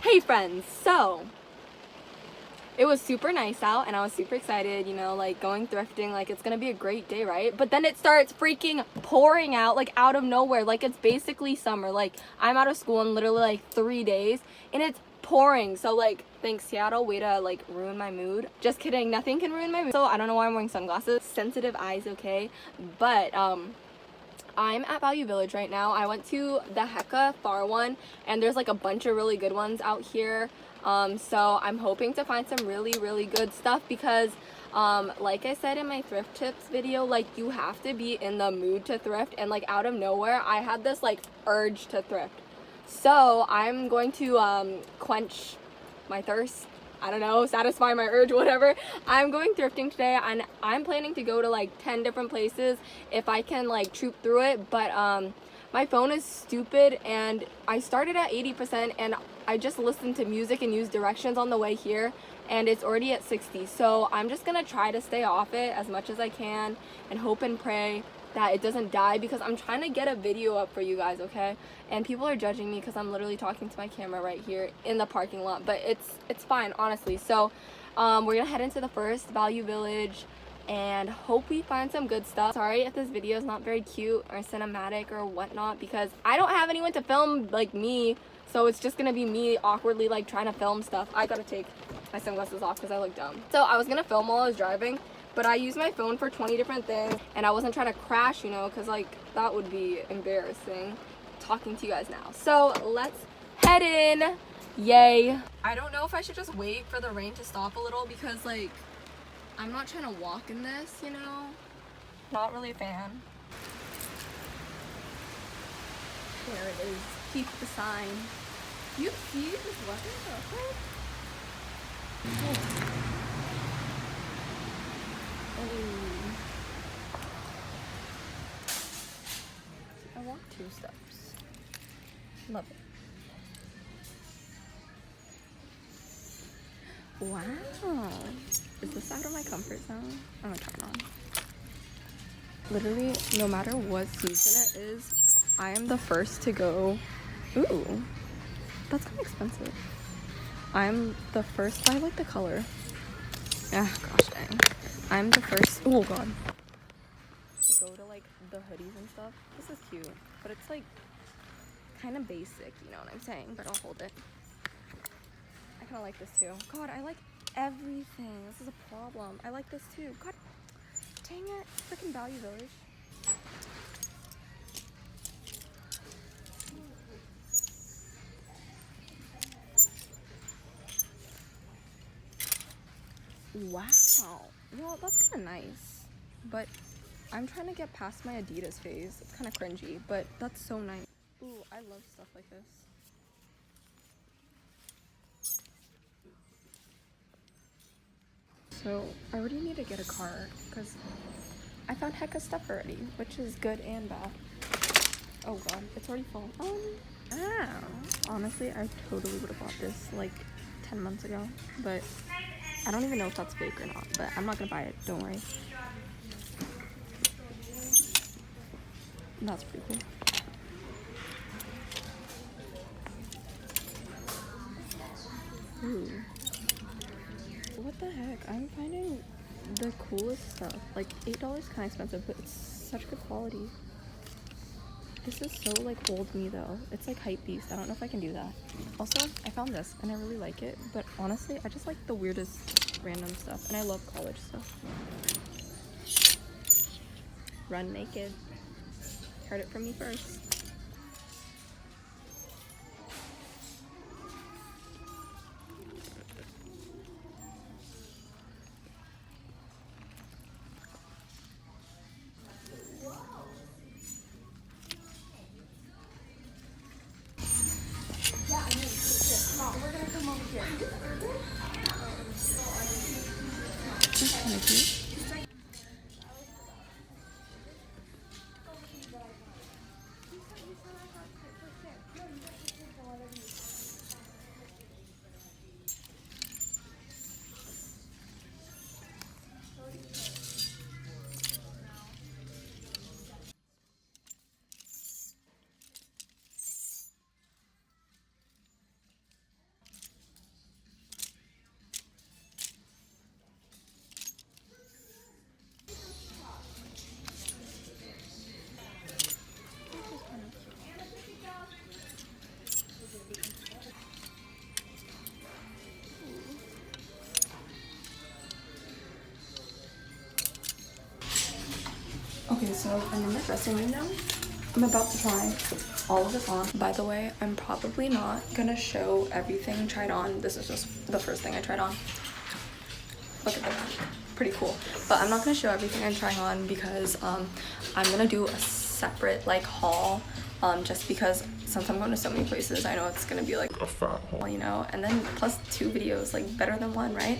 Hey friends, so it was super nice out and I was super excited, you know, like going thrifting, like it's gonna be a great day, right? But then it starts freaking pouring out, like out of nowhere, like it's basically summer. Like I'm out of school in literally like 3 days and it's pouring. So like, thanks Seattle, way to like ruin my mood. Just kidding, nothing can ruin my mood. So I don't know why I'm wearing sunglasses. Sensitive eyes, okay? But I'm at Value Village right now. I went to the Hecka far one and there's like a bunch of really good ones out here. So I'm hoping to find some really good stuff because like I said in my thrift tips video, like you have to be in the mood to thrift, and like out of nowhere I had this like urge to thrift. So I'm going to quench my thirst, I don't know, satisfy my urge, whatever. I'm going thrifting today and I'm planning to go to like 10 different places if I can like troop through it. But my phone is stupid and I started at 80% and I just listened to music and used directions on the way here and it's already at 60. So I'm just gonna try to stay off it as much as I can and hope and pray that it doesn't die, because I'm trying to get a video up for you guys, okay? And people are judging me because I'm literally talking to my camera right here in the parking lot, but it's fine, honestly. So we're gonna head into the first Value Village and hope we find some good stuff. Sorry if this video is not very cute or cinematic or whatnot, because I don't have anyone to film like me, so it's just gonna be me awkwardly like trying to film stuff. I gotta take my sunglasses off because I look dumb. So I was gonna film while I was driving, but I used my phone for 20 different things and I wasn't trying to crash, you know, because like that would be embarrassing talking to you guys now. So let's head in. Yay. I don't know if I should just wait for the rain to stop a little because like I'm not trying to walk in this, you know. Not really a fan. There it is. Keep the sign. You see this weapon? Oh. I walk 2 steps. Love it. Wow. Is this out of my comfort zone? I'm gonna try it on. Literally, no matter what season it is, I am the first to go. Ooh, that's kind of expensive. I'm the first. I like the color. Ah, gosh dang. I'm the first. Oh god. To go to like the hoodies and stuff. This is cute, but it's like kind of basic, you know what I'm saying? But I'll hold it. I kind of like this too. God, I like everything. This is a problem. I like this too. God dang it. Freaking Value Village. Wow. Well, that's kind of nice. But I'm trying to get past my Adidas phase. It's kind of cringy, but that's so nice. Ooh, I love stuff like this. So I already need to get a car because I found hecka stuff already, which is good and bad. Oh god, it's already full. Ow. Honestly, I totally would have bought this like 10 months ago, but I don't even know if that's fake or not, but I'm not gonna buy it, don't worry. That's pretty cool. Ooh. What the heck? I'm finding the coolest stuff. Like $8 kind of expensive, but it's such good quality. This is so like old me though. It's like hype beast. I don't know if I can do that. Also, I found this and I really like it, but honestly, I just like the weirdest random stuff, and I love college stuff. Run naked. Heard it from me first. We're gonna come over here. That's kind of cute. Okay, so I'm in the dressing room now. I'm about to try all of this on. By the way, I'm probably not gonna show everything tried on. This is just the first thing I tried on. Look at that. Pretty cool. But I'm not gonna show everything I'm trying on because I'm gonna do a separate like haul. Just because since I'm going to so many places, I know it's gonna be like a fat haul, you know? And then plus 2 videos, like better than 1, right?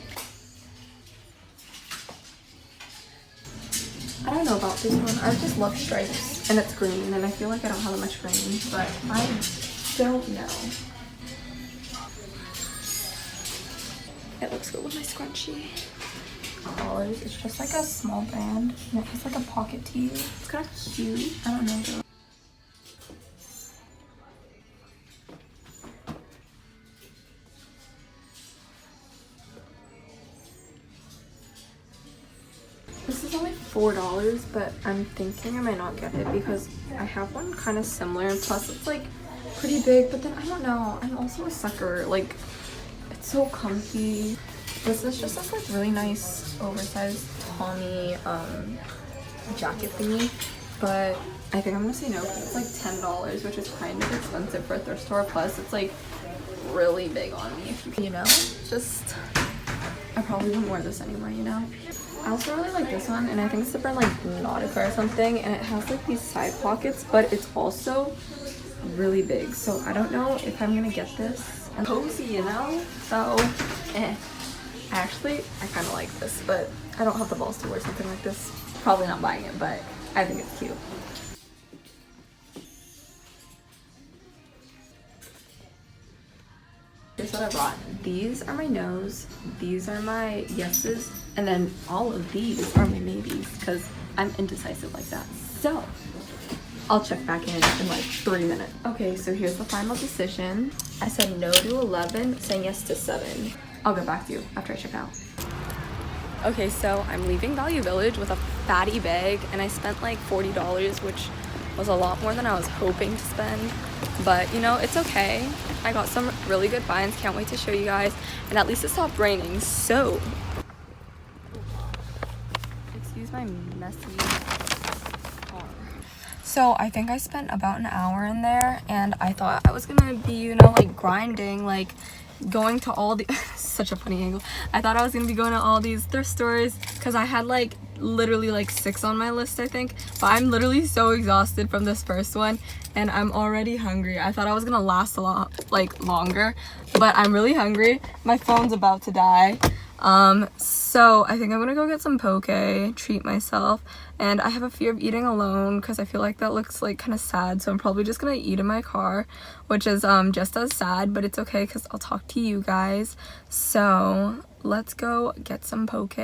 I don't know about this one. I just love stripes and it's green and I feel like I don't have that much green, but I don't know. It looks good with my scrunchie. Collars. It's just like a small brand and it has like a pocket tee. It's kind of cute. I don't know though. This is only $4, but I'm thinking I might not get it because I have one kind of similar and plus it's like pretty big, but then I don't know. I'm also a sucker. Like, it's so comfy. This is just this like really nice oversized Tommy jacket thingy, but I think I'm gonna say no because it's like $10, which is kind of expensive for a thrift store. Plus, it's like really big on me. If you know, just I probably wouldn't wear this anymore. You know. I also really like this one, and I think it's the brand like Nautica or something, and it has like these side pockets, but it's also really big. So I don't know if I'm gonna get this. And cozy, you know. So, Actually, I kind of like this, but I don't have the balls to wear something like this. Probably not buying it, but I think it's cute. Here's what I brought. These are my no's, these are my yeses, and then all of these are my maybes because I'm indecisive like that. So, I'll check back in like 3 minutes. Okay, so here's the final decision. I said no to 11, saying yes to 7. I'll get back to you after I check out. Okay, so I'm leaving Value Village with a fatty bag and I spent like $40, which was a lot more than I was hoping to spend. But you know, it's okay. I got some really good finds, can't wait to show you guys. And at least it stopped raining, so. Excuse my messy car. So I think I spent about an hour in there and I thought I was gonna be, you know, like grinding, like going to all the such a funny angle. I thought I was gonna be going to all these thrift stores because I had like literally like 6 on my list, I think, but I'm literally so exhausted from this first one and I'm already hungry. I thought I was gonna last a lot like longer, but I'm really hungry. My phone's about to die. So I think I'm gonna go get some poke, treat myself, and I have a fear of eating alone because I feel like that looks like kind of sad, so I'm probably just gonna eat in my car, which is just as sad, but it's okay because I'll talk to you guys. So let's go get some poke.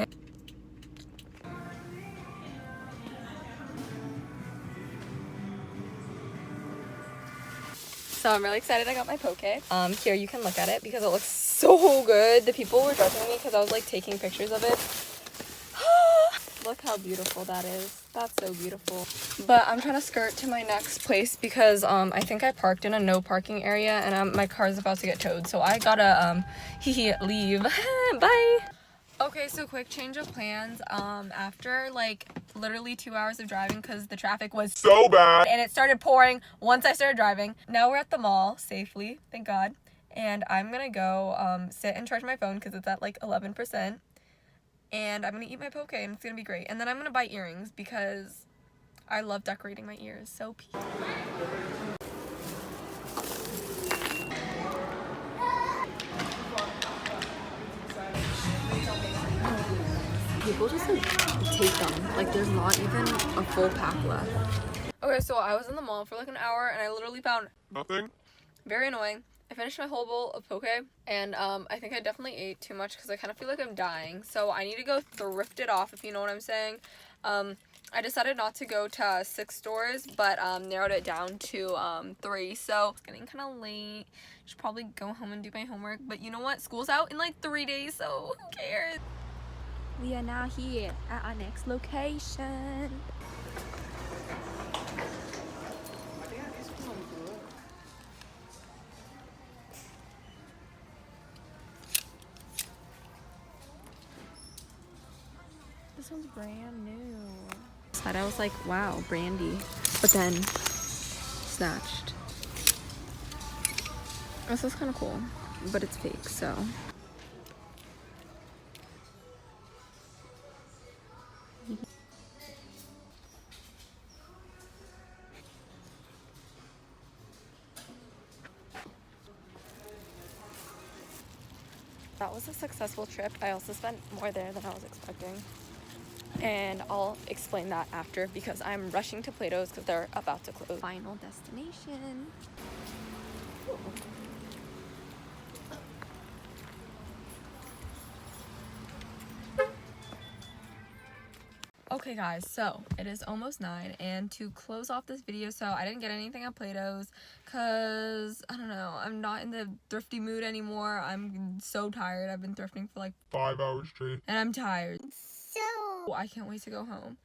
So I'm really excited I got my poke. Here you can look at it because it looks so good. The people were judging me because I was like taking pictures of it. Look how beautiful that is. That's so beautiful. But I'm trying to skirt to my next place because I think I parked in a no parking area and my car is about to get towed. So I gotta leave. Bye. Okay, so quick change of plans. After like literally 2 hours of driving because the traffic was so bad and it started pouring once I started driving. Now we're at the mall safely, thank God. And I'm gonna go sit and charge my phone because it's at like 11%. And I'm gonna eat my poke and it's gonna be great. And then I'm gonna buy earrings because I love decorating my ears. So people just like take them. Like there's not even a full pack left. Okay, so I was in the mall for like an hour and I literally found nothing. Very annoying. I finished my whole bowl of poke and I think I definitely ate too much because I kind of feel like I'm dying. So I need to go thrift it off, if you know what I'm saying. I decided not to go to 6 stores, but narrowed it down to 3. So it's getting kind of late. Should probably go home and do my homework. But you know what? School's out in like 3 days, so who cares? We are now here at our next location. This one's brand new. outside. I was like, wow, brandy. But then snatched. This is kind of cool, but it's fake, so. That was a successful trip. I also spent more there than I was expecting. And I'll explain that after because I'm rushing to Plato's because they're about to close. Final destination. Ooh. Okay guys, so it is almost 9, and to close off this video, so I didn't get anything at Plato's because I don't know, I'm not in the thrifty mood anymore. I'm so tired. I've been thrifting for like 5 hours straight and I'm tired, so I can't wait to go home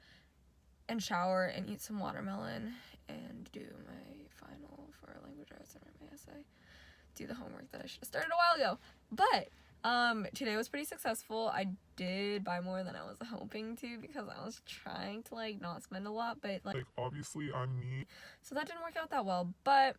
and shower and eat some watermelon and do my final for language arts and write my essay, do the homework that I should have started a while ago. But today was pretty successful. I did buy more than I was hoping to because I was trying to like not spend a lot, but like obviously on me, so that didn't work out that well, but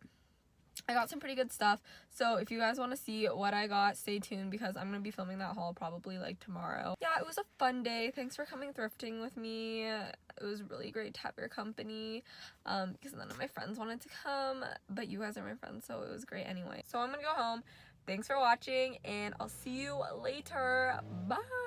I got some pretty good stuff. So if you guys want to see what I got, stay tuned because I'm gonna be filming that haul probably like tomorrow. Yeah, it was a fun day. Thanks for coming thrifting with me. It was really great to have your company because none of my friends wanted to come, but you guys are my friends, so it was great anyway. So I'm gonna go home. Thanks for watching, and I'll see you later. Bye.